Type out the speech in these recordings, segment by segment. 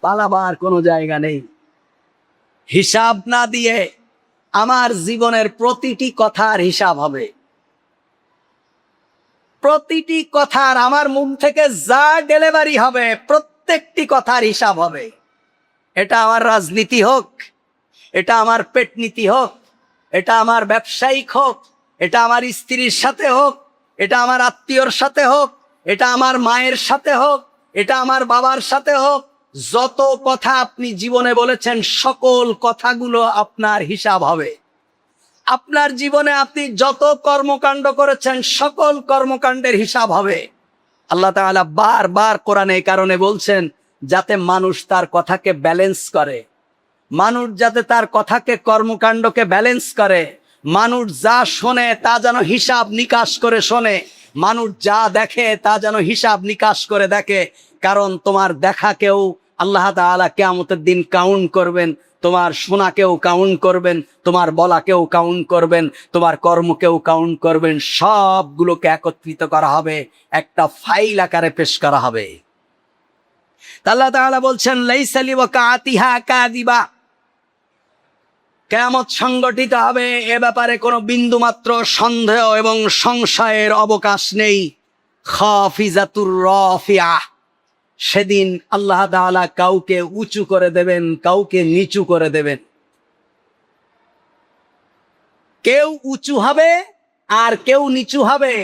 পালাবার কোনো জায়গা নেই। হিসাব না দিয়ে আমার জীবনের প্রতিটি কথার হিসাব হবে। প্রতিটি কথার আমার মুখ থেকে যা ডেলিভারি হবে প্রত্যেকটি কথার হিসাব হবে। এটা আমার রাজনীতি হোক, এটা আমার পেটনীতি হোক, এটা আমার ব্যবসায়িক হোক, এটা আমার স্ত্রীর সাথে হোক, এটা আমার আত্মীয়র সাথে হোক, এটা আমার মায়ের সাথে হোক, এটা আমার বাবার সাথে হোক, যত কথা আপনি জীবনে বলেছেন সকল কথাগুলো আপনার হিসাব হবে। আপনার জীবনে আপনি যত কর্মকাণ্ড করেছেন সকল কর্মকাণ্ডের হিসাব হবে। আল্লাহ তাআলা বারবার কোরআনে এই কারণে বলছেন যাতে মানুষ তার কথাকে ব্যালেন্স করে, মানুষ যাতে তার কথাকে কর্মকাণ্ডকে ব্যালেন্স করে, মানুষ যা শোনে তা যেন হিসাব নিকাশ করে শোনে, মানুষ যা দেখে তা যেন হিসাব নিকাশ করে দেখে। কারণ তোমার দেখাকেও আল্লাহ তাআলা কিয়ামতের দিন কাউন্ট করবেন, তোমার শোনাকেও কাউন্ট করবেন, তোমার বলাকেও কাউন্ট করবেন, তোমার কর্মকেও কাউন্ট করবেন। সবগুলোকে একত্রিত করা হবে, একটা ফাইল আকারে পেশ করা হবে। আল্লাহ তাআলা বলছেন লাইসা লিওয়াকাতিহা কাযিবা, কিয়ামত সংগঠিত হবে এ ব্যাপারে কোনো বিন্দুমাত্র সন্দেহ এবং সংশয়ের অবকাশ নেই। খাফিজাতুর রাফিয়া, সেদিন আল্লাহ তাআলা কাউকে উঁচু করে দেবেন, কাউকে নিচু করে দেবেন। কেউ উঁচু হবে আর কেউ নিচু হবে।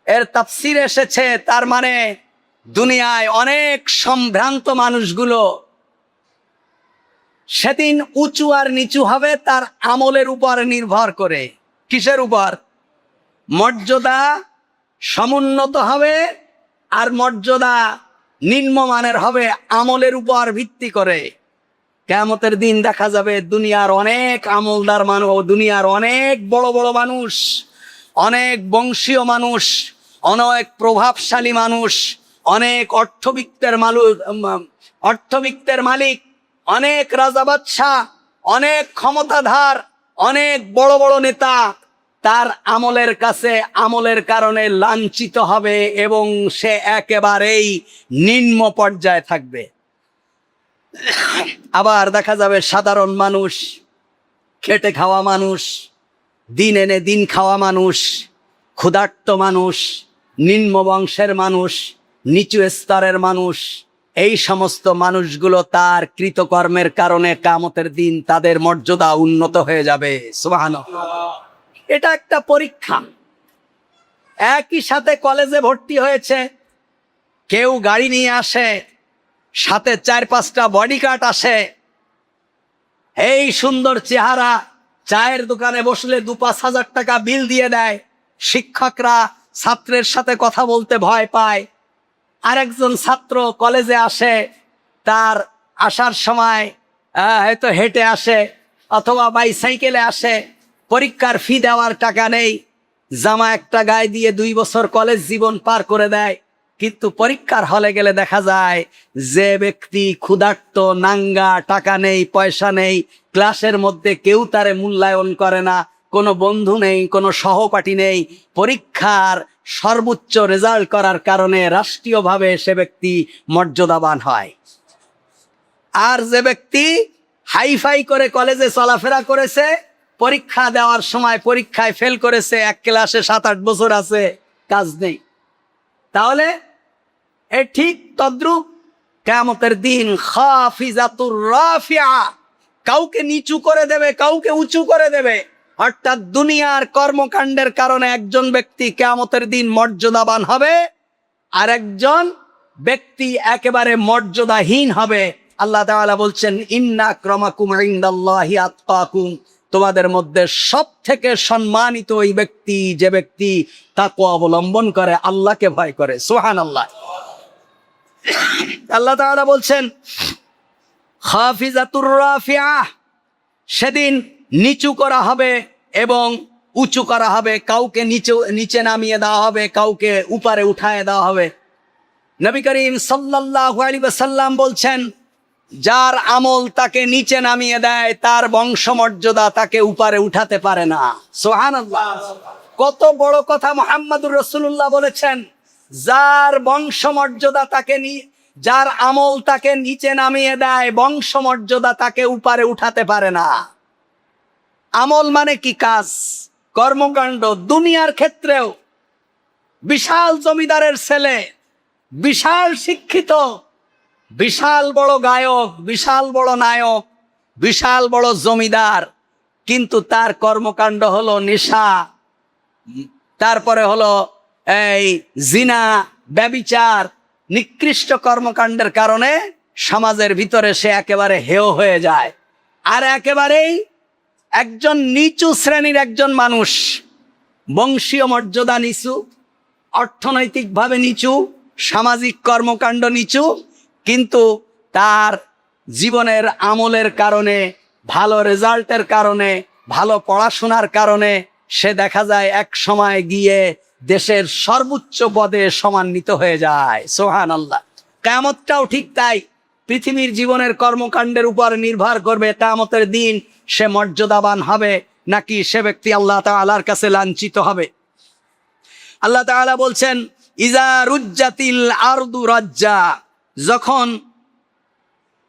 এর তাফসীর এসেছে, তার মানে দুনিয়ায় অনেক সম্ভ্রান্ত মানুষগুলো সেদিন উঁচু আর নিচু হবে তার আমলের উপর নির্ভর করে। কিসের উপর? মর্যাদা সমুন্নত হবে আর মর্যাদা নিম্নমানের হবে আমলের উপর ভিত্তি করে। কিয়ামতের দিন দেখা যাবে দুনিয়ার অনেক আমলদার মানুষ, দুনিয়ার অনেক বড় বড় মানুষ, অনেক বংশীয় মানুষ, অনেক প্রভাবশালী মানুষ, অনেক অর্থবিত্তের মালিক, অনেক রাজা বাদশাহ, অনেক ক্ষমতাধর, অনেক বড় বড় নেতা তার আমলের কাছে আমলের কারণে লাঞ্ছিত হবে এবং সে একেবারেই নিম্ন পর্যায়ে থাকবে। আবার দেখা যাবে সাধারণ মানুষ, খেটে খাওয়া মানুষ, দিন এনে দিন খাওয়া মানুষ, ক্ষুধার্ত মানুষ, নিম্ন বংশের মানুষ, নিচু স্তরের মানুষ, এই সমস্ত মানুষগুলো তার কৃতকর্মের কারণে কিয়ামতের দিন তাদের মর্যাদা উন্নত হয়ে যাবে। সুবহানাল্লাহ। এটা একটা পরীক্ষা। একই সাথে কলেজে ভর্তি হয়েছে, কেউ গাড়ি নিয়ে আসে, সাথে 4-5টা বডিগার্ড আসে, এই সুন্দর চেহারা, চায়ের দোকানে বসলে 2-5 হাজার টাকা বিল দিয়ে দেয়। শিক্ষকরা ছাত্রের সাথে কথা বলতে ভয় পায়। আরেকজন ছাত্র কলেজে আসে, তার আসার সময় হয়তো হেঁটে আসে অথবা বাইসাইকেলে আসে, পরীক্ষার ফি দেওয়ার টাকা নেই, জামা একটা গায়ে দিয়ে 2 বছর কলেজ জীবন পার করে দেয়। কিন্তু পরীক্ষার হলে গেলে দেখা যায় যে ব্যক্তি ক্ষুধার্ত, নাঙ্গা, টাকা নেই, পয়সা নেই, ক্লাসের মধ্যে কেউ তারে মূল্যায়ন করে না, কোনো বন্ধু নেই, কোনো সহপাঠী নেই, পরীক্ষার সর্বোচ্চ রেজাল্ট করার কারণে রাষ্ট্রীয়ভাবে সে ব্যক্তি মর্যাদাবান হয়। আর যে ব্যক্তি হাইফাই করে কলেজে চলাফেরা করেছে, পরীক্ষা দেওয়ার সময় পরীক্ষায় ফেল করেছে, এক ক্লাসে 7-8 বছর আছে, কাজ নেই। তাহলে এ ঠিক তদ্রূপ কিয়ামতের দিন খাফিজাতুর রাফিয়া, কাউকে নিচু করে দেবে, কাউকে উঁচু করে দেবে। অর্থাৎ দুনিয়ার কর্মকাণ্ডের কারণে একজন ব্যক্তি কিয়ামতের দিন মর্যাদাবান হবে আর একজন ব্যক্তি একেবারে মর্যাদাহীন হবে। আল্লাহ তাআলা বলছেন ইন্না আক্রামাকুম ইনদাল্লাহি আতকাকুম, তোমাদের মধ্যে সবথেকে সম্মানিত ওই ব্যক্তি যে ব্যক্তি তাকওয়া অবলম্বন করে, আল্লাহকে ভয় করে। সুবহানাল্লাহ। আল্লাহ তাআলা বলছেন খাফিজাতুর রাফিয়া, সেদিন নিচু করা হবে এবং উঁচু করা হবে, কাউকে নিচে নামিয়ে দেওয়া হবে, কাউকে উপরে উঠায় দেওয়া হবে। নবী করিম সাল্লাল্লাহু আলাইহি ওয়াসাল্লাম বলছেন যার আমল তাকে নিচে নামিয়ে দেয় তার বংশমর্যাদা তাকে উপরে উঠাতে পারে না। সুবহানাল্লাহ। কত বড় কথা মুহাম্মদুর রাসূলুল্লাহ বলেছেন, যার বংশমর্যাদা তাকে যার আমল তাকে নিচে নামিয়ে দেয়, বংশমর্যাদা তাকে উপরে উঠাতে পারে না। আমল মানে কি? কাজ, কর্মকাণ্ড। দুনিয়ার ক্ষেত্রেও বিশাল জমিদারের ছেলে, বিশাল শিক্ষিত, বিশাল বড় গায়ক, বিশাল বড় নায়ক, বিশাল বড় জমিদার, কিন্তু তার কর্মকাণ্ড হলো নেশা, তারপরে হলো এই জিনা, ব্যভিচার, নিকৃষ্ট কর্মকাণ্ডের কারণে সমাজের ভিতরে সে একেবারে হেয় হয়ে যায়। আর একেবারেই একজন নিচু শ্রেণীর একজন মানুষ, বংশীয় মর্যাদা নিচু, অর্থনৈতিকভাবে নিচু, সামাজিক কর্মকাণ্ড নিচু, কিন্তু তার জীবনের আমলের কারণে, ভালো রেজাল্টের কারণে, ভালো পড়াশোনার কারণে সে দেখা যায় এক সময় গিয়ে দেশের সর্বোচ্চ পদে সম্মানিত হয়ে যায়। সুবহানাল্লাহ। কিয়ামতটাও ঠিক তাই। পৃথিবীর জীবনের কর্মকাণ্ডের উপর নির্ভর করবে কিয়ামতের দিন সে মর্যাদাবান হবে নাকি সে ব্যক্তি আল্লাহ তাআলার কাছে লাঞ্ছিত হবে। আল্লাহ তাআলা বলছেন, ইজা রুজ্জাতিল আরদু রাজ্জা,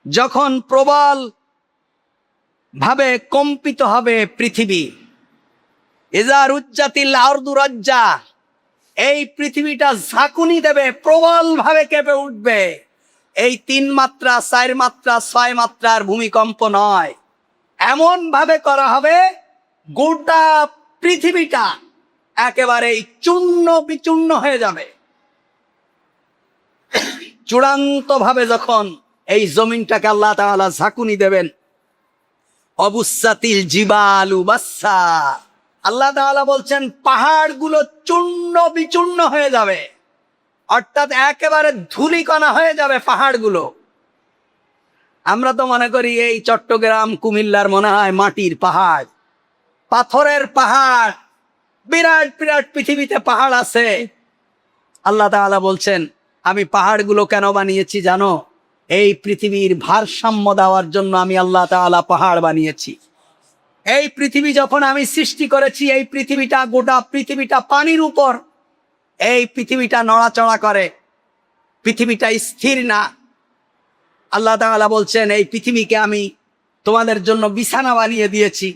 যখন প্রবল ভাবে কম্পিত হবে পৃথিবী। ইজা রুজ্জাতিল আরদু রাজ্জা, এই পৃথিবীটা ঝাঁকুনি দেবে, প্রবল ভাবে কেঁপে উঠবে। এই 3 মাত্রা, 4 মাত্রা, 6 মাত্রার ভূমিকম্প নয়, এমন ভাবে করা হবে গোটা পৃথিবীটা একেবারে চূর্ণ বিচূর্ণ হয়ে যাবে। চূড়ান্ত ভাবে যখন এই জমিনটাকে আল্লাহ তাআলা ঝাঁকুনি দেবেন, অবুসাতিল জিবালু বাসসা, আল্লাহ তাআলা বলছেন পাহাড়গুলো চূর্ণ বিচূর্ণ হয়ে যাবে, অর্থাৎ একেবারে ধূলিকণা হয়ে যাবে পাহাড়গুলো। আমরা তো মনে করি এই চট্টগ্রাম, কুমিল্লার মনে হয় মাটির পাহাড়, পাথরের পাহাড়, বিরাট বিরাট পৃথিবীতে পাহাড় আছে। আল্লাহ তাআলা বলছেন আমি পাহাড়গুলো কেন বানিয়েছি জানো? এই পৃথিবীর ভারসাম্য দেওয়ার জন্য আমি আল্লাহ তাআলা পাহাড় বানিয়েছি। এই পৃথিবী যখন আমি সৃষ্টি করেছি, এই পৃথিবীটা, গোটা পৃথিবীটা পানির উপর, এই পৃথিবীটা নড়াচড়া করে, পৃথিবীটা স্থির না। আল্লাহ তাআলা বলছেন এই পৃথিবীকে আমি তোমাদের জন্য বিছানা বানিয়ে দিয়েছি।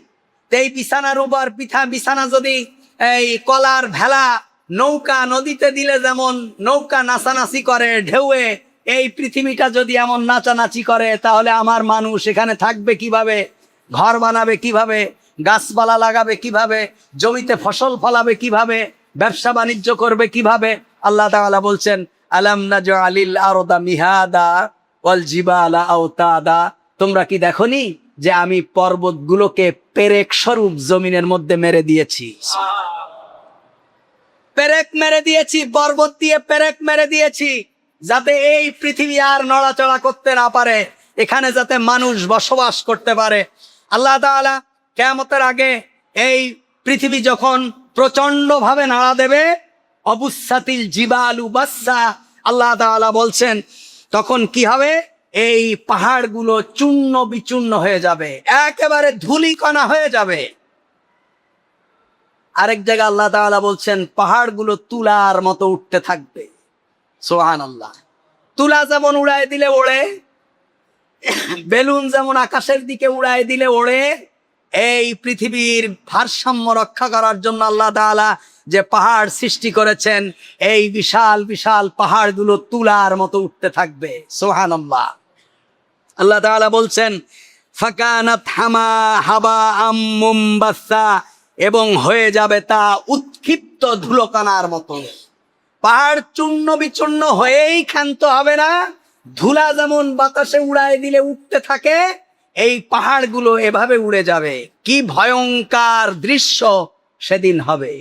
তো এই বিছানার উপর, বিছানা যদি এই কলার ভেলা, নৌকা নদীতে দিলে যেমন নৌকা নাচানাচি করে ঢেউয়ে, এই পৃথিবীটা যদি এমন নাচানাচি করে, তাহলে আমার মানুষ এখানে থাকবে কিভাবে, ঘর বানাবে কিভাবে, গাছপালা লাগাবে কিভাবে, জমিতে ফসল ফলাবে কিভাবে, ব্যবসা বাণিজ্য করবে কিভাবে? আল্লাহ তাআলা বলছেন আলাম নাজআলিল আরদা মিহাদা ওয়াল জিবালা আওতাদা, তোমরা কি দেখোনি যে আমি পর্বতগুলোকে পেরেক স্বরূপ জমিনের মধ্যে মেরে দিয়েছি। পেরেক মেরে দিয়েছি, পর্বত দিয়ে পেরেক মেরে দিয়েছি, যাতে এই পৃথিবী আর নড়াচড়া করতে না পারে, এখানে যাতে মানুষ বসবাস করতে পারে। আল্লাহ তাআলা কিয়ামতের আগে এই পৃথিবী যখন প্রচন্ড ভাবে নাড়া দেবে, অবুসাতিল জিবালু বাসসা, আল্লাহ তাআলা বলছেন তখন কি হবে? এই পাহাড়গুলো চূর্ণ বিচূর্ণ হয়ে যাবে, একেবারে ধূলিকণা হয়ে যাবে। আরেক জায়গায় আল্লাহ তাআলা বলছেন পাহাড়গুলো তুলার মতো উঠতে থাকবে। সুবহানাল্লাহ। তুলা যেমন উড়ায় দিলে ওড়ে, বেলুন যেমন আকাশের দিকে উড়ায় দিলে ওড়ে, এই পৃথিবীর ভারসাম্য রক্ষা করার জন্য আল্লাহ তাআলা যে পাহাড় সৃষ্টি করেছেন, এই বিশাল বিশাল পাহাড়গুলো তুলার মতো উঠতে থাকবে। সুবহানাল্লাহ। আল্লাহ তাআলা বলছেন ফাকানাত হাবাআম মুমবাসসা, এবং হয়ে যাবে তা উৎক্ষিপ্ত ধুলোকণার মতো। পাহাড় চূর্ণ বিচূর্ণ হয়েই ক্ষান্ত হবে না, ধুলা যেমন বাতাসে উড়ায় দিলে উঠতে থাকে, এই পাহাড়গুলো এভাবে উড়ে যাবে। কি ভয়ঙ্কর দৃশ্য সেদিন হবে।